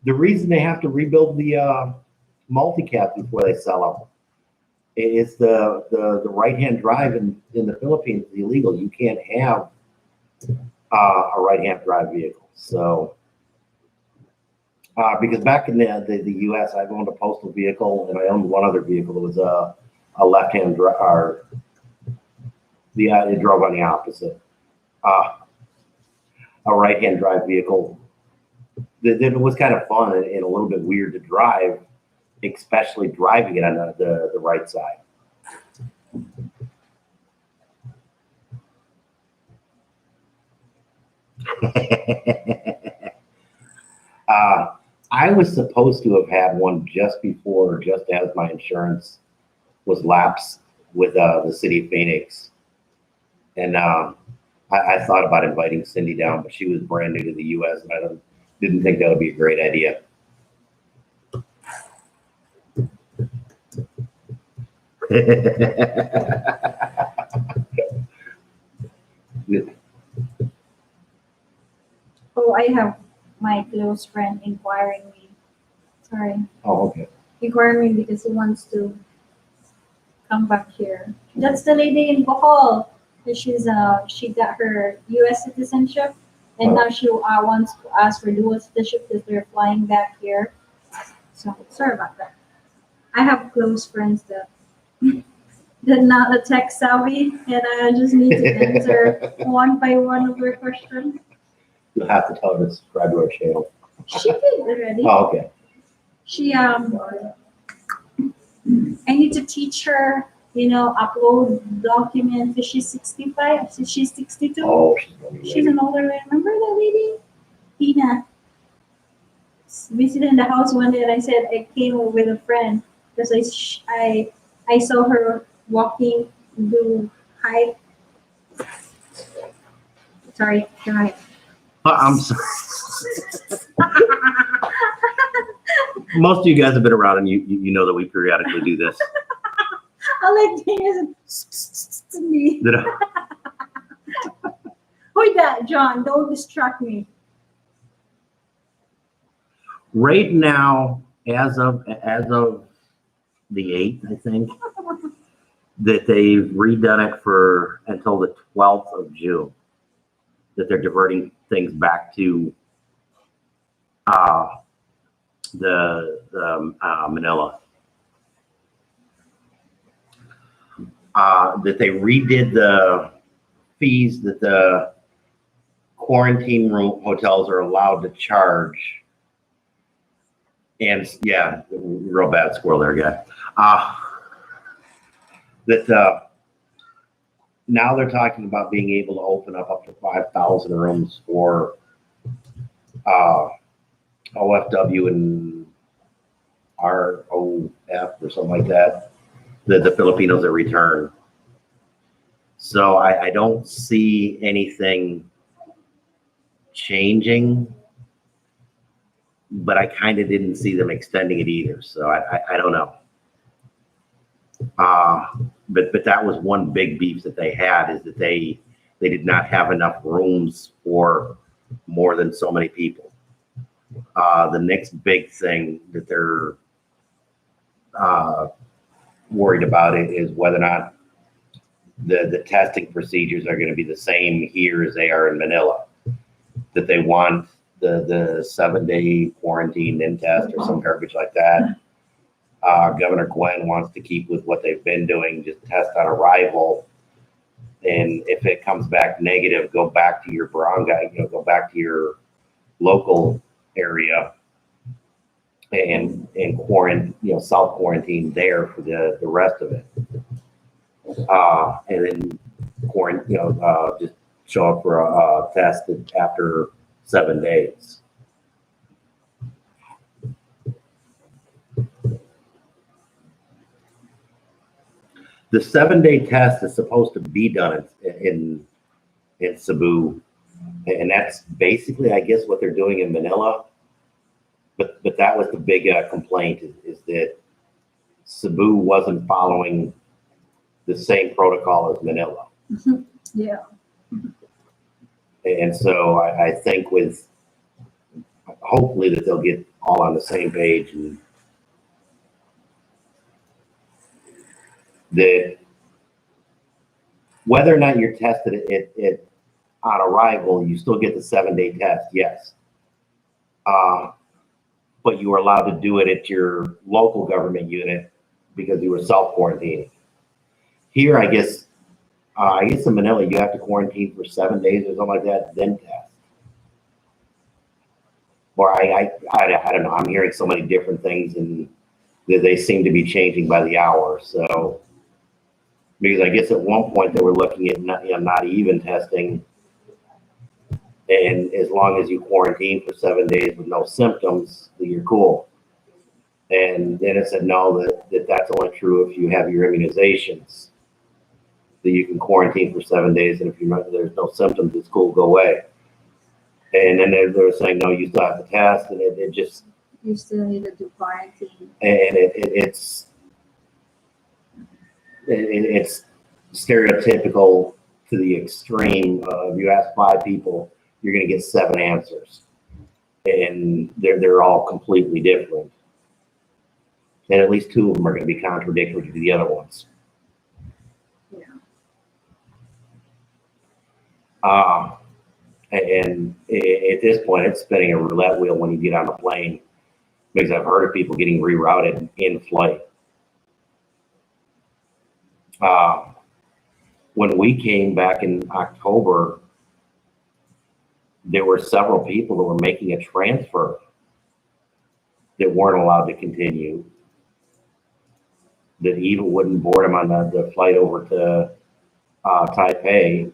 the reason they have to rebuild the multi-cab before they sell them is the right-hand drive in the Philippines is illegal. You can't have a right-hand drive vehicle. So, because back in the U.S., I've owned a postal vehicle and I owned one other vehicle that was a left-hand drive, or it drove on the opposite. A right-hand drive vehicle that was kind of fun and a little bit weird to drive, especially driving it on the right side. I was supposed to have had one just as my insurance was lapsed with the city of Phoenix. And I thought about inviting Cindy down, but she was brand new to the U.S. and I didn't think that would be a great idea. Oh, I have my close friend inquiring me. Sorry. Oh, okay. Inquiring me because he wants to come back here. That's the lady in Bohol. She got her U.S. citizenship, and now she wants to ask for dual citizenship because they're flying back here. So sorry about that. I have close friends that not a tech savvy, and I just need to answer one by one of her questions. You'll have to tell her to subscribe to our channel. She did already. Oh, okay. She I need to teach her, upload documents. If she's 65, so she's 62. Oh, She's an older lady. Remember that lady? Tina. Visited the house one day and I said I came with a friend because I saw her walking, do hike. Sorry, right. I'm sorry. Most of you guys have been around and you know that we periodically do this. I like Dana's to me. Wait that, John, don't distract me. Right now, as of the 8th, I think, that they've redone it for until the 12th of June, that they're diverting things back to Manila. That they redid the fees that the quarantine room hotels are allowed to charge. And yeah, real bad squirrel there, guy. Now they're talking about being able to open up to 5,000 rooms for OFW and ROF or something like that, the Filipinos that return. So I don't see anything changing, but I kind of didn't see them extending it either. So I don't know. But that was one big beef that they had, is that they did not have enough rooms for more than so many people. The next big thing that they're worried about it is whether or not the testing procedures are going to be the same here as they are in Manila. That they want the 7-day quarantine and test or some garbage like that. Governor Gwen wants to keep with what they've been doing, just test on arrival. And if it comes back negative, go back to your barangay, go back to your local area and quarantine, self-quarantine there for the rest of it. And then just show up for a test after 7 days. The 7-day test is supposed to be done in Cebu, and that's basically, I guess, what they're doing in Manila. But that was the big complaint is that Cebu wasn't following the same protocol as Manila. Yeah. And so I think with hopefully that they'll get all on the same page and that whether or not you're tested on arrival, you still get the 7-day test, yes. But you were allowed to do it at your local government unit because you were self-quarantining. Here, I guess in Manila, you have to quarantine for 7 days or something like that, then test. Or I don't know. I'm hearing so many different things, and they seem to be changing by the hour. So, because I guess at one point they were looking at not even testing, and as long as you quarantine for 7 days with no symptoms, you're cool. And then it said no, that's only true if you have your immunizations. That you can quarantine for 7 days, and if there's no symptoms, it's cool, go away. And then they were saying, no, you still have to test, and it just... You still need to do quarantine. And it's stereotypical to the extreme. If you ask 5 people, you're going to get 7 answers. And they're all completely different. And at least 2 of them are going to be contradictory to the other ones. Yeah. And at this point, it's spinning a roulette wheel when you get on a plane, because I've heard of people getting rerouted in flight. When we came back in October, there were several people that were making a transfer that weren't allowed to continue, that even wouldn't board them on the flight over to Taipei.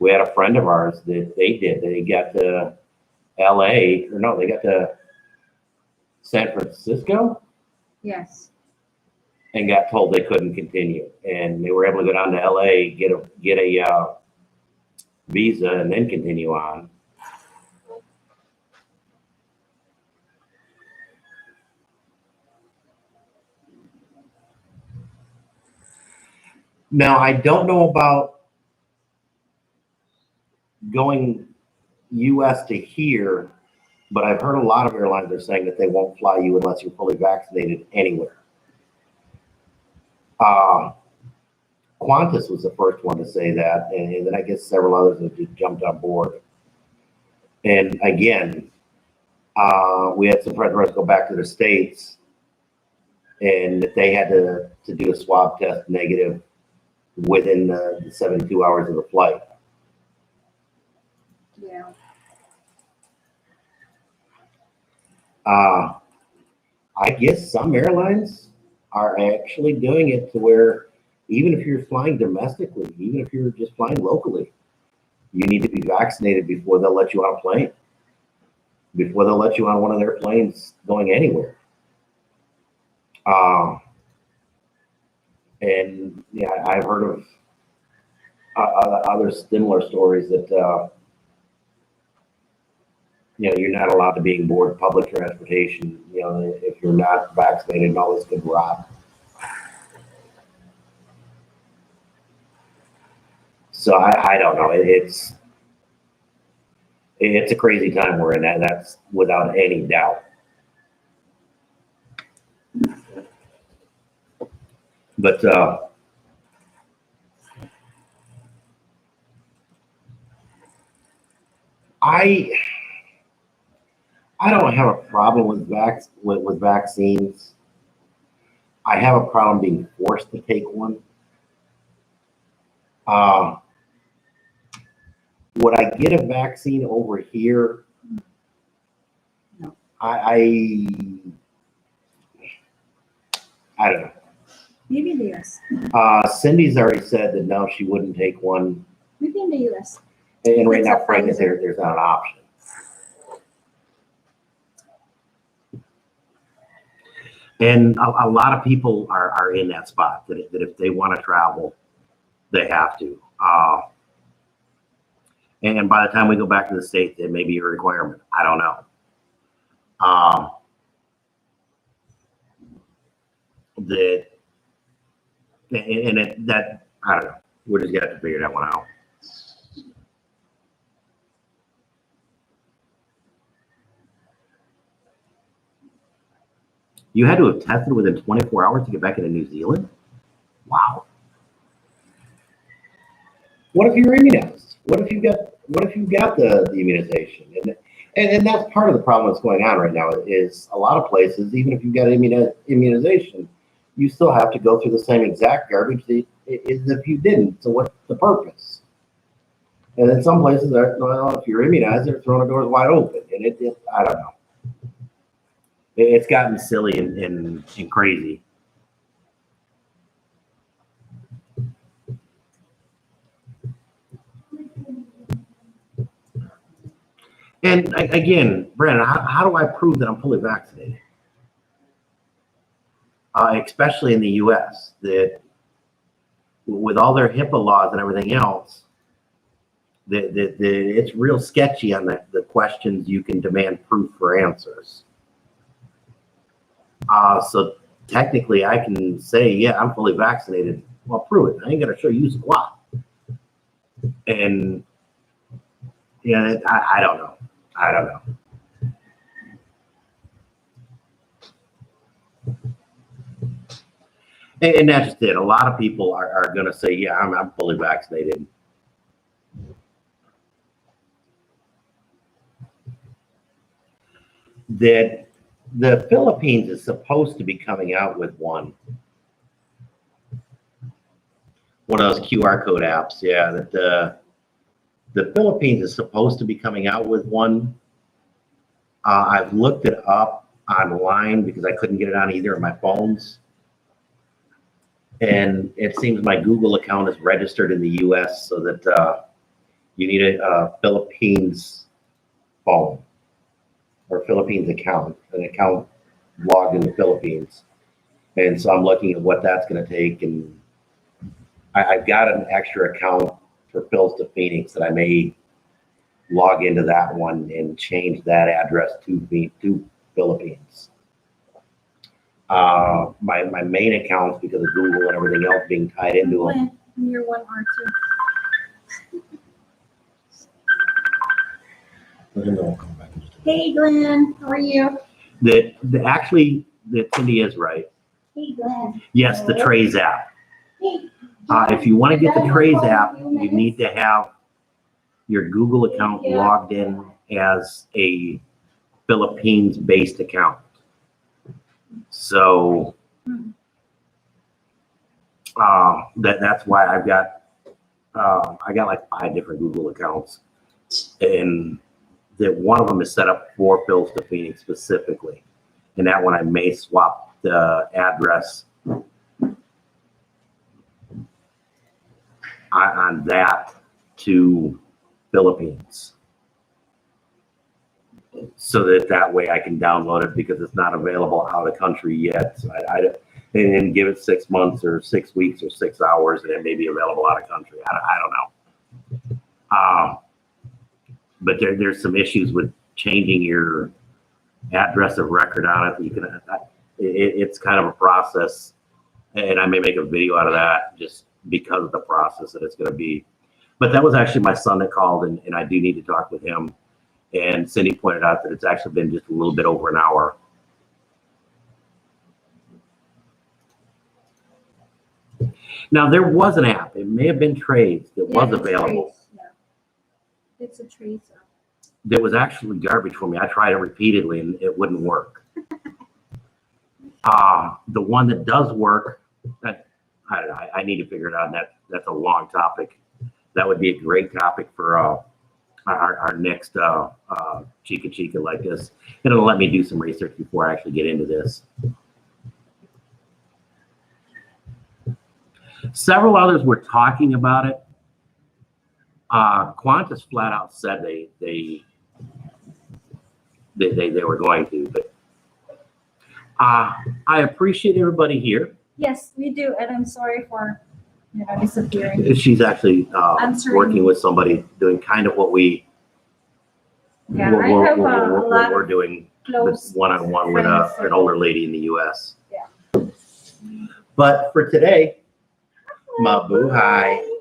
We had a friend of ours that they got to LA, or no, they got to San Francisco. Yes. And got told they couldn't continue, and they were able to go down to LA, get a visa, and then continue on. Now, I don't know about going US to here, but I've heard a lot of airlines are saying that they won't fly you unless you're fully vaccinated anywhere. Qantas was the first one to say that, and then I guess several others have just jumped on board. And again, we had some friends of ours go back to the States, and they had to do a swab test negative within the 72 hours of the flight. Yeah. I guess some airlines are actually doing it to where even if you're flying domestically, even if you're just flying locally, you need to be vaccinated before they'll let you on a plane, before they'll let you on one of their planes going anywhere. And yeah, I've heard of other similar stories that you're not allowed to be aboard public transportation, if you're not vaccinated and all this good rot. So I don't know. It's a crazy time we're in. That's without any doubt. But I don't have a problem with vaccines. I have a problem being forced to take one. Would I get a vaccine over here? No. I don't know. Maybe in the US. Cindy's already said that no, she wouldn't take one. Maybe in the US. And right It's now, a pregnant, Pfizer. there's not an option. And a lot of people are in that spot that if they want to travel, they have to. And by the time we go back to the States, it may be a requirement. I don't know. I don't know. We're just gonna have to figure that one out. You had to have tested within 24 hours to get back into New Zealand? Wow. What if you're immunized? What if you got the immunization? And that's part of the problem that's going on right now is a lot of places, even if you've got immunization, you still have to go through the same exact garbage as if you didn't. So what's the purpose? And in some places, well, if you're immunized, they're throwing the doors wide open. And I don't know. It's gotten silly and crazy. And again, Brandon, how do I prove that I'm fully vaccinated? Especially in the U.S., that with all their HIPAA laws and everything else, it's real sketchy on the questions you can demand proof for answers. So technically, I can say, yeah, I'm fully vaccinated. Well, prove it. I ain't gonna show you squat. And yeah, I don't know. I don't know. And that's just it. A lot of people are going to say, yeah, I'm fully vaccinated. That the Philippines is supposed to be coming out with one of those QR code apps. Yeah, that the Philippines is supposed to be coming out with one. I've looked it up online because I couldn't get it on either of my phones. And it seems my Google account is registered in the US, so that you need a Philippines phone or Philippines account, an account logged in the Philippines. And so I'm looking at what that's going to take. And I've got an extra account for Phil's to Phoenix that I may log into that one and change that address to Philippines. My main accounts, because of Google and everything else being tied into them. You're 1 or 2. Hey, Glenn, how are you? Actually, Cindy is right. Hey, Glenn. Yes, the Trays app. Hey. If you want to get the Trays app, you need to have your Google account logged in as a Philippines-based account. So that's why I got like 5 different Google accounts, and that one of them is set up for Phil's to Phoenix specifically, and that one I may swap the address on that to Philippines, so that way I can download it, because it's not available out of the country yet. So and then give it 6 months or 6 weeks or 6 hours, and it may be available out of country. I don't know. But there's some issues with changing your address of record on it. You can, it's kind of a process, and I may make a video out of that just because of the process that it's going to be. But that was actually my son that called, and I do need to talk with him. And Cindy pointed out that it's actually been just a little bit over an hour. Now, there was an app. It may have been Trays that was available. Trace. Yeah. It's a Trace app. That was actually garbage for me. I tried it repeatedly, and it wouldn't work. The one that does work, that I don't know. I need to figure it out. And that's a long topic. That would be a great topic for our next Chica like this. It'll let me do some research before I actually get into this. Several others were talking about it. Qantas flat out said they were going to, but I appreciate everybody here. Yes, we do, and I'm sorry for disappearing. She's actually working with somebody doing kind of what we're doing one-on-one with an older lady in the U.S. Yeah. But for today, mabuhay.